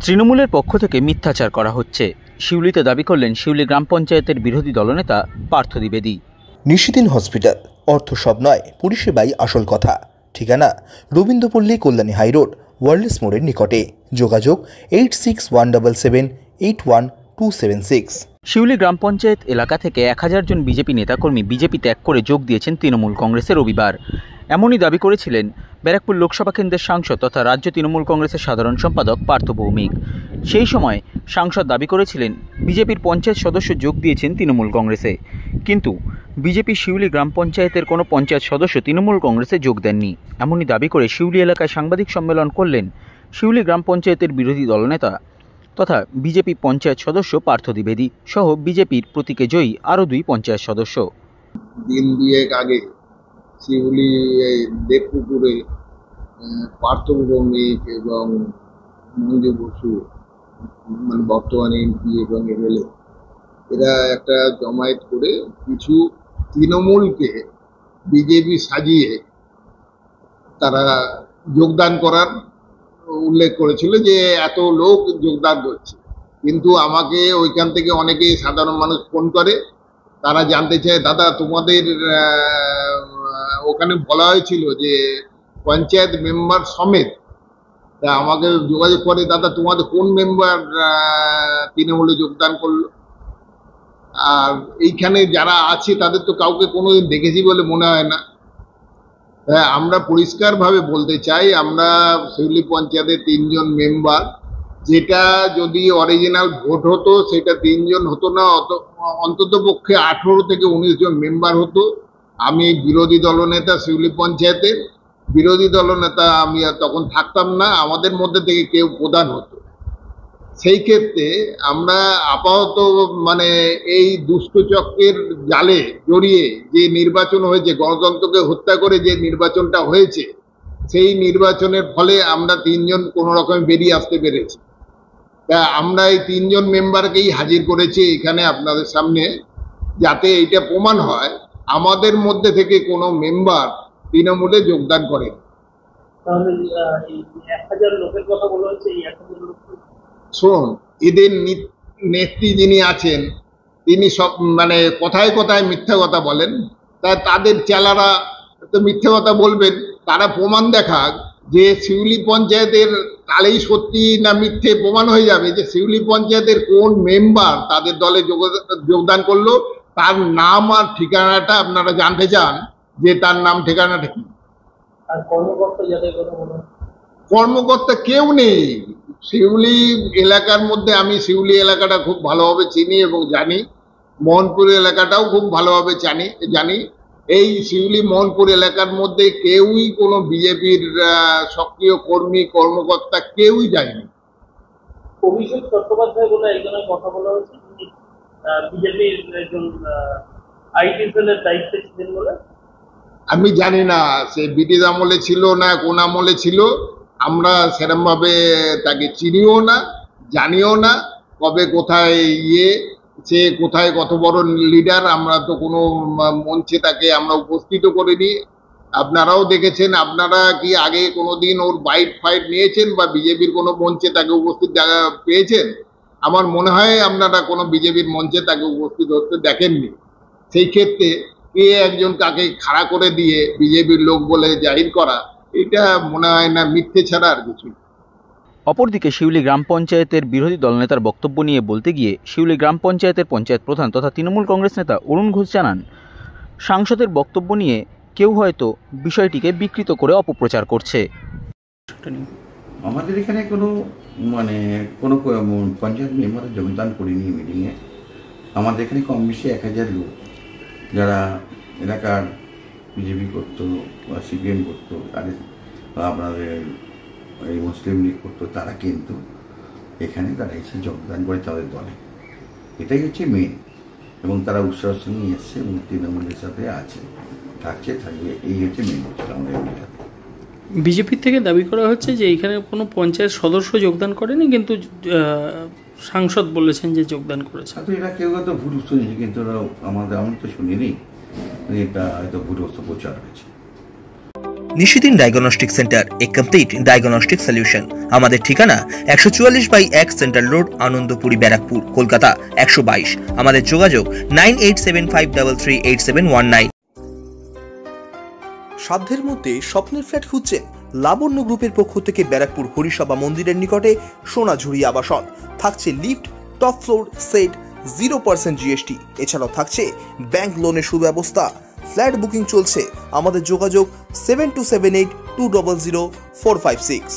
তৃণমূলের পক্ষ থেকে মিথ্যাচার করা হচ্ছে, শিউলিতে দাবি করলেন শিউলি গ্রাম পঞ্চায়েতের বিরোধী দলনেতা পার্থ দ্বিবেদী। নিশিদিন হসপিটাল, অর্থ সব নয়, পরিষেবাই আসল কথা। ঠিকানা রবীন্দ্রপল্লী, কল্যাণী হাইরোড, ওয়ার্ল্ডস মোড়ের নিকটে। যোগাযোগ 8617781276। শিউলি গ্রাম পঞ্চায়েত এলাকা থেকে 1000 জন বিজেপি নেতাকর্মী বিজেপি ত্যাগ করে যোগ দিয়েছেন তৃণমূল কংগ্রেসে রবিবার। এমনই দাবি করেছিলেন ব্যারাকপুর লোকসভা কেন্দ্রের সাংসদ তথা রাজ্য তৃণমূল কংগ্রেসের সাধারণ সম্পাদক পার্থ ভৌমিক। সেই সময় সাংসদ দাবি করেছিলেন বিজেপির পঞ্চায়েত সদস্য যোগ দিয়েছেন তৃণমূল কংগ্রেসে, কিন্তু বিজেপি শিউলি গ্রাম পঞ্চায়েতের কোনো পঞ্চায়েত সদস্য তৃণমূল কংগ্রেসে যোগ দেননি। এমনই দাবি করে শিউলি এলাকায় সাংবাদিক সম্মেলন করলেন শিউলি গ্রাম পঞ্চায়েতের বিরোধী দলনেতা তথা বিজেপি পঞ্চায়েত সদস্য পার্থ দ্বিবেদী সহ বিজেপির প্রতীকে জয়ী আরও 2 পঞ্চায়েত সদস্য। দিন দুয়েক আগে শিউলি দেবপুকুরে পার্থ ভৌমিক এবং মঞ্জু বসু, মানে বর্তমানে এমপি এবং এমএলএ, এরা একটা জমায়েত করে কিছু তৃণমূলকে বিজেপি সাজিয়ে তারা যোগদান করার উল্লেখ করেছিল যে এত লোক যোগদান করছে। কিন্তু আমাকে ওইখান থেকে অনেকে সাধারণ মানুষ ফোন করে, তারা জানতে চায় দাদা তোমাদের ওখানে বলা হয়েছিল যে পঞ্চায়েত মেম্বার সমেত, তা আমাকে যোগাযোগ করে দাদা তোমাদের কোন মেম্বার তৃণমূলে যোগদান করলো, আর এইখানে যারা আছে তাদের তো কাউকে কোনোদিন দেখেছি বলে মনে হয় না। হ্যাঁ, আমরা পরিষ্কারভাবে বলতে চাই, আমরা শিউলি পঞ্চায়েতের 3 জন মেম্বার, যেটা যদি অরিজিনাল ভোট হতো সেটা 3 জন হতো না, অন্তত পক্ষে 18 থেকে 19 জন মেম্বার হতো। আমি বিরোধী দলনেতা, শিউলি পঞ্চায়েতের বিরোধী দলনেতা, আমি তখন থাকতাম না, আমাদের মধ্যে থেকে কেউ প্রধান হতো। সেই ক্ষেত্রে আমরা আপাতত মানে এই দুষ্ট চক্রের জালে জড়িয়ে যে নির্বাচন হয়েছে, গণতন্ত্রকে হত্যা করে যে নির্বাচনটা হয়েছে, সেই নির্বাচনের ফলে আমরা 3 জন কোনো রকমে বেরিয়ে আসতে পেরেছি। তা আমরা এই 3 জন মেম্বারকেই হাজির করেছি এখানে আপনাদের সামনে, যাতে এটা প্রমাণ হয় আমাদের মধ্যে থেকে কোনো মেম্বার তৃণমূলে যোগদান করে। শোন, এদের নেত্রী যিনি আছেন তিনি সব মানে কথায় কথায় মিথ্যা কথা বলেন, তাই তাদের চেলারা তো মিথ্যা কথা বলবেন, তারা প্রমাণ দেখাক যে শিউলি পঞ্চায়েতের, তাহলেই সত্যি না মিথ্যে প্রমাণ হয়ে যাবে যে শিউলি পঞ্চায়েতের কোন মেম্বার তাদের দলে যোগদান করলো। তার নাম আর ঠিকানাটা আপনারা জানতে চান যে তার নাম ঠিকানাটা কি? আর কর্মকর্তা কেউ নেই শিউলি এলাকার মধ্যে। আমি শিউলি এলাকাটা খুব ভালোভাবে চিনি এবং জানি, মোহনপুর এলাকাটাও খুব ভালোভাবে জানি। এই শিউলি মোহনপুর এলাকার মধ্যে কেউই কোনো বিজেপির সক্রিয় কর্মী কর্মকর্তা কেউই যায়নি। অভিষেক চট্টোপাধ্যায় বলে একজনের কথা বলা হচ্ছে, বিজেপির একজন আইটি সেলের দায়িত্বে ছিলেন বলে। আমি জানি না সে ব্রিটিশ আমলে ছিল না কোন আমলে ছিল, আমরা সেরকমভাবে তাকে চিনিও না, জানিও না কবে কোথায় সে কোথায় কত বড় লিডার, আমরা তো কোনো মঞ্চে তাকে আমরা উপস্থিত করিনি। আপনারাও দেখেছেন, আপনারা কি আগে কোনোদিন ওর বাইট ফাইট নিয়েছেন বা বিজেপির কোনো মঞ্চে তাকে উপস্থিত পেয়েছেন? আমার মনে হয় আপনারা কোনো বিজেপির মঞ্চে তাকে উপস্থিত হতে দেখেননি। সেই ক্ষেত্রে কে একজন কাকে খাড়া করে দিয়ে বিজেপির লোক বলে জাহির করা, এটা মনে হয় না, মিথ্যে ছাড়া আর কিছু। অপরদিকে শিউলি গ্রাম পঞ্চায়েতের বিরোধী দলনেতার বক্তব্য নিয়ে বলতে গিয়ে শিউলি গ্রাম পঞ্চায়েতের পঞ্চায়েত প্রধান তথা তৃণমূল কংগ্রেস নেতা অরুণ ঘোষ জানান, সাংসদের বক্তব্য নিয়ে কেউ হয়তো বিষয়টিকে বিকৃত করে অপপ্রচার করছে। আমাদের এখানে কোনো কোনো পঞ্চায়েত মেম্বার যোগদান করিনি মিটিংয়ে। আমাদের এখানে কম বেশি 1000 লোক যারা এলাকার বিজেপি করতো বা সিপিএম করতো, তাদের বা আপনাদের এই মুসলিম লীগ করতো, তারা কিন্তু এখানে তারা এসে যোগদান করে তাদের দলে। এটাই হচ্ছে মেন, এবং তারা উৎসাহের সঙ্গে এসছে এবং তৃণমূলের সাথে আছে, থাকবে। এই হচ্ছে মেন আমাদের এলাকাতে। বিজেপির থেকে দাবি করা হচ্ছে যে এখানে কোনো পঞ্চায়েত সদস্য যোগদান করেনি, কিন্তু সাংসদ বলেছেন যে যোগদান করেছে। এরা কেউ হয়তো ভুল শুনেছে, কিন্তু আমি তো শুনিনি, এটা হয়তো ভুল প্রচার হয়েছে। নিশিদিন ডায়াগনস্টিক সেন্টার, এ কমপ্লিট ডায়াগনস্টিক সলিউশন। আমাদের ঠিকানা 144/1 সেন্ট্রাল রোড, আনন্দপুরি, ব্যারাকপুর, কলকাতা 122। আমাদের যোগাযোগ 9875338719। সাধ্যের মধ্যে স্বপ্নের ফ্ল্যাট খুঁজছেন? লাবণ্য গ্রুপের পক্ষ থেকে ব্যারাকপুর হরিসভা মন্দিরের নিকটে সোনাঝুরি আবাসন। থাকছে lift, top floor, set, 0% GST। এছাড়াও থাকছে ব্যাংক লোনের সুব্যবস্থা। ফ্ল্যাট বুকিং চলছে। আমাদের যোগাযোগ 7278200456।